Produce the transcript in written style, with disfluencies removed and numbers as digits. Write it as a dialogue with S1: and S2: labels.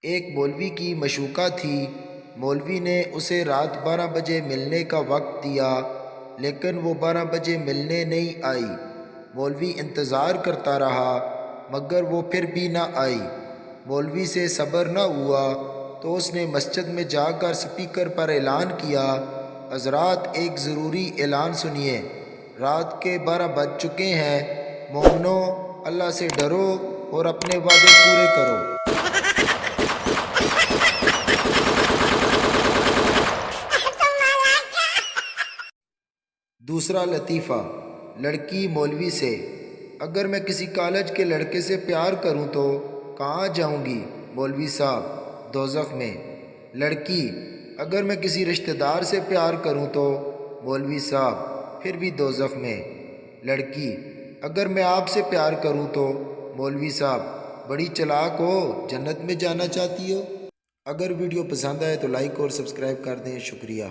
S1: ایک مولوی کی مشوقہ تھی۔ مولوی نے اسے رات 12 بجے ملنے کا وقت دیا، لیکن وہ 12 بجے ملنے نہیں آئی۔ مولوی انتظار کرتا رہا مگر وہ پھر بھی نہ آئی۔ مولوی سے صبر نہ ہوا تو اس نے مسجد میں جا کر سپیکر پر اعلان کیا، حضرات ایک ضروری اعلان سنیے، رات کے 12 بج چکے ہیں، مومنو اللہ سے ڈرو اور اپنے وعدے پورے کرو۔ دوسرا لطیفہ، لڑکی مولوی سے: اگر میں کسی کالج کے لڑکے سے پیار کروں تو کہاں جاؤں گی؟ مولوی صاحب: دوزخ میں۔ لڑکی: اگر میں کسی رشتہ دار سے پیار کروں تو؟ مولوی صاحب: پھر بھی دوزخ میں۔ لڑکی: اگر میں آپ سے پیار کروں تو؟ مولوی صاحب: بڑی چالاک ہو، جنت میں جانا چاہتی ہو۔ اگر ویڈیو پسند آئے تو لائک اور سبسکرائب کر دیں، شکریہ۔